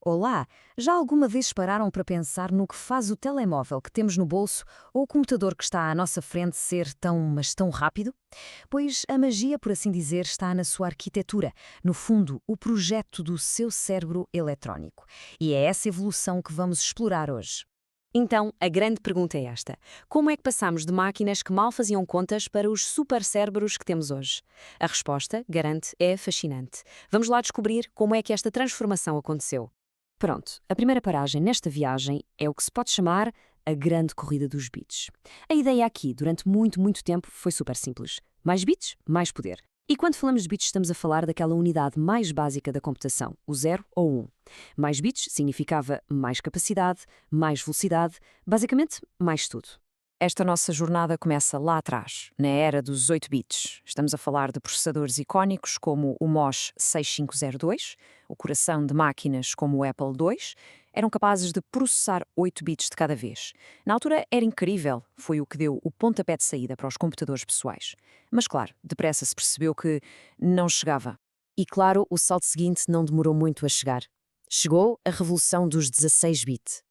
Olá! Já alguma vez pararam para pensar no que faz o telemóvel que temos no bolso ou o computador que está à nossa frente ser tão, mas tão rápido? Pois a magia, por assim dizer, está na sua arquitetura, no fundo, o projeto do seu cérebro eletrónico. E é essa evolução que vamos explorar hoje. Então, a grande pergunta é esta: como é que passamos de máquinas que mal faziam contas para os supercérebros que temos hoje? A resposta, garante, é fascinante. Vamos lá descobrir como é que esta transformação aconteceu. Pronto, a primeira paragem nesta viagem é o que se pode chamar a grande corrida dos bits. A ideia aqui, durante muito tempo, foi super simples. Mais bits, mais poder. E quando falamos de bits, estamos a falar daquela unidade mais básica da computação, o 0 ou 1. Mais bits significava mais capacidade, mais velocidade, basicamente, mais tudo. Esta nossa jornada começa lá atrás, na era dos 8 bits. Estamos a falar de processadores icónicos como o MOS 6502, o coração de máquinas como o Apple II, eram capazes de processar 8 bits de cada vez. Na altura era incrível, foi o que deu o pontapé de saída para os computadores pessoais. Mas claro, depressa se percebeu que não chegava. E claro, o salto seguinte não demorou muito a chegar. Chegou a revolução dos 16-bit.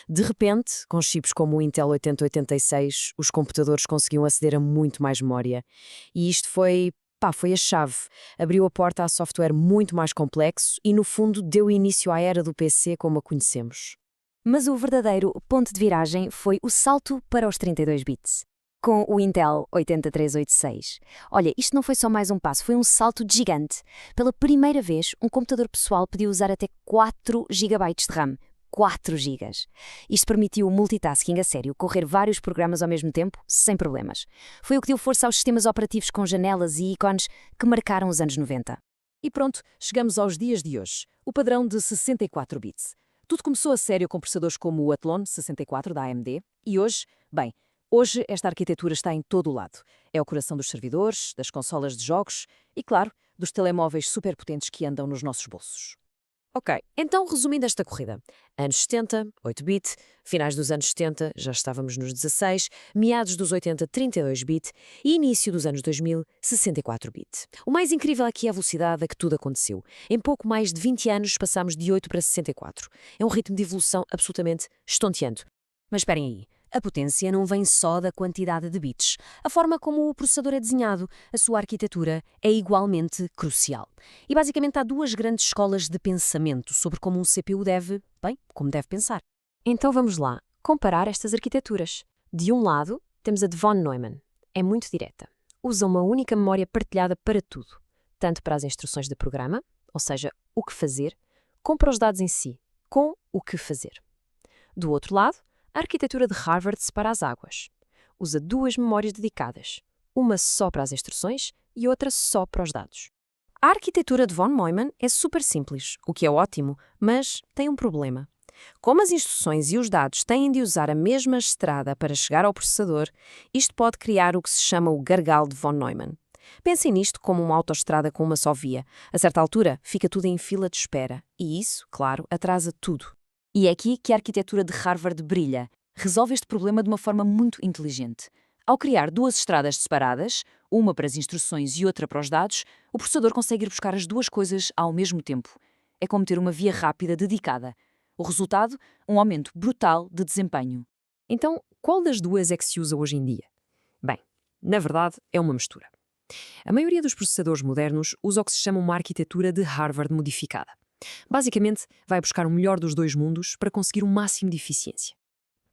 De repente, com chips como o Intel 8086, os computadores conseguiam aceder a muito mais memória. E isto foi a chave. Abriu a porta a software muito mais complexo e, no fundo, deu início à era do PC como a conhecemos. Mas o verdadeiro ponto de viragem foi o salto para os 32 bits. Com o Intel 8386. Olha, isto não foi só mais um passo, foi um salto gigante. Pela primeira vez, um computador pessoal podia usar até 4 gigabytes de RAM. 4 gigas. Isto permitiu o multitasking a sério, correr vários programas ao mesmo tempo, sem problemas. Foi o que deu força aos sistemas operativos com janelas e ícones que marcaram os anos 90. E pronto, chegamos aos dias de hoje. O padrão de 64 bits. Tudo começou a sério com processadores como o Athlon 64 da AMD e hoje esta arquitetura está em todo o lado. É o coração dos servidores, das consolas de jogos e, claro, dos telemóveis superpotentes que andam nos nossos bolsos. Ok, então resumindo esta corrida. Anos 70, 8-bit, finais dos anos 70, já estávamos nos 16, meados dos 80, 32-bit e início dos anos 2000, 64-bit. O mais incrível aqui é a velocidade a que tudo aconteceu. Em pouco mais de 20 anos passamos de 8 para 64. É um ritmo de evolução absolutamente estonteante. Mas esperem aí. A potência não vem só da quantidade de bits. A forma como o processador é desenhado, a sua arquitetura, é igualmente crucial. E basicamente há duas grandes escolas de pensamento sobre como um CPU como deve pensar. Então vamos lá, comparar estas arquiteturas. De um lado, temos a de von Neumann. É muito direta. Usa uma única memória partilhada para tudo. Tanto para as instruções de programa, ou seja, o que fazer, como para os dados em si, com o que fazer. Do outro lado, a arquitetura de Harvard separa as águas. Usa duas memórias dedicadas, uma só para as instruções e outra só para os dados. A arquitetura de von Neumann é super simples, o que é ótimo, mas tem um problema. Como as instruções e os dados têm de usar a mesma estrada para chegar ao processador, isto pode criar o que se chama o gargalo de von Neumann. Pensem nisto como uma autoestrada com uma só via. A certa altura, fica tudo em fila de espera. E isso, claro, atrasa tudo. E é aqui que a arquitetura de Harvard brilha. Resolve este problema de uma forma muito inteligente. Ao criar duas estradas separadas, uma para as instruções e outra para os dados, o processador consegue ir buscar as duas coisas ao mesmo tempo. É como ter uma via rápida dedicada. O resultado? Um aumento brutal de desempenho. Então, qual das duas é que se usa hoje em dia? Bem, na verdade, é uma mistura. A maioria dos processadores modernos usa o que se chama uma arquitetura de Harvard modificada. Basicamente, vai buscar o melhor dos dois mundos para conseguir um máximo de eficiência.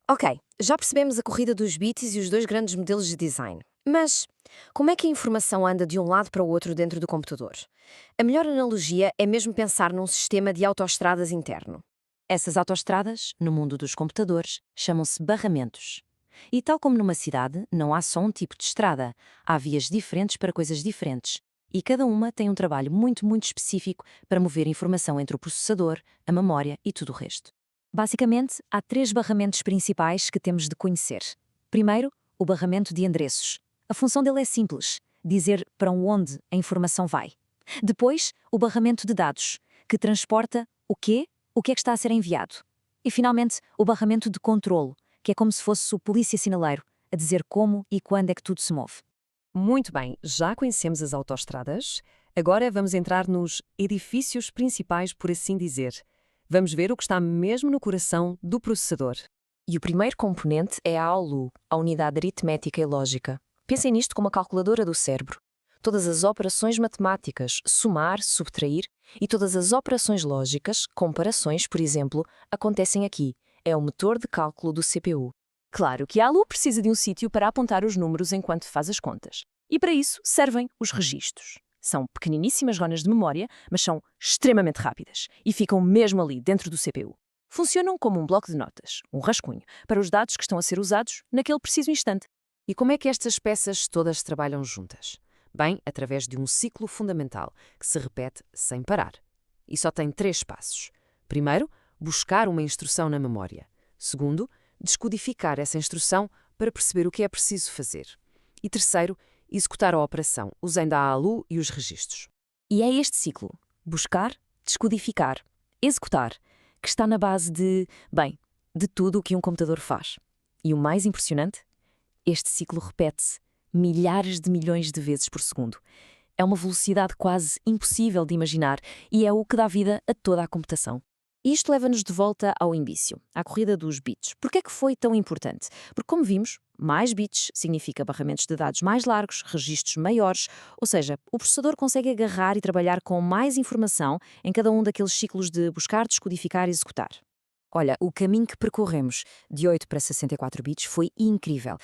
Ok, já percebemos a corrida dos bits e os dois grandes modelos de design. Mas como é que a informação anda de um lado para o outro dentro do computador? A melhor analogia é mesmo pensar num sistema de autoestradas interno. Essas autoestradas, no mundo dos computadores, chamam-se barramentos. E tal como numa cidade, não há só um tipo de estrada. Há vias diferentes para coisas diferentes. E cada uma tem um trabalho muito específico para mover informação entre o processador, a memória e tudo o resto. Basicamente, há 3 barramentos principais que temos de conhecer. Primeiro, o barramento de endereços. A função dele é simples, dizer para onde a informação vai. Depois, o barramento de dados, que transporta o que é que está a ser enviado. E, finalmente, o barramento de controlo, que é como se fosse o polícia sinaleiro, a dizer como e quando é que tudo se move. Muito bem, já conhecemos as autoestradas, agora vamos entrar nos edifícios principais, por assim dizer. Vamos ver o que está mesmo no coração do processador. E o primeiro componente é a ALU, a unidade aritmética e lógica. Pensem nisto como a calculadora do cérebro. Todas as operações matemáticas, somar, subtrair, e todas as operações lógicas, comparações, por exemplo, acontecem aqui. É o motor de cálculo do CPU. Claro que a ALU precisa de um sítio para apontar os números enquanto faz as contas. E para isso servem os registros. São pequeniníssimas zonas de memória, mas são extremamente rápidas e ficam mesmo ali dentro do CPU. Funcionam como um bloco de notas, um rascunho, para os dados que estão a ser usados naquele preciso instante. E como é que estas peças todas trabalham juntas? Bem, através de um ciclo fundamental que se repete sem parar. E só tem 3 passos. Primeiro, buscar uma instrução na memória. Segundo, descodificar essa instrução para perceber o que é preciso fazer. E terceiro, executar a operação, usando a ALU e os registros. E é este ciclo, buscar, descodificar, executar, que está na base de tudo o que um computador faz. E o mais impressionante? Este ciclo repete-se milhares de milhões de vezes por segundo. É uma velocidade quase impossível de imaginar e é o que dá vida a toda a computação. Isto leva-nos de volta ao início, à corrida dos bits. Por que é que foi tão importante? Porque, como vimos, mais bits significa barramentos de dados mais largos, registros maiores, ou seja, o processador consegue agarrar e trabalhar com mais informação em cada um daqueles ciclos de buscar, descodificar e executar. Olha, o caminho que percorremos de 8 para 64 bits foi incrível,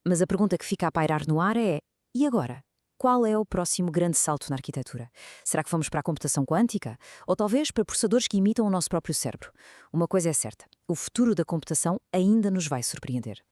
mas a pergunta que fica a pairar no ar é: e agora? Qual é o próximo grande salto na arquitetura? Será que vamos para a computação quântica? Ou talvez para processadores que imitam o nosso próprio cérebro? Uma coisa é certa, o futuro da computação ainda nos vai surpreender.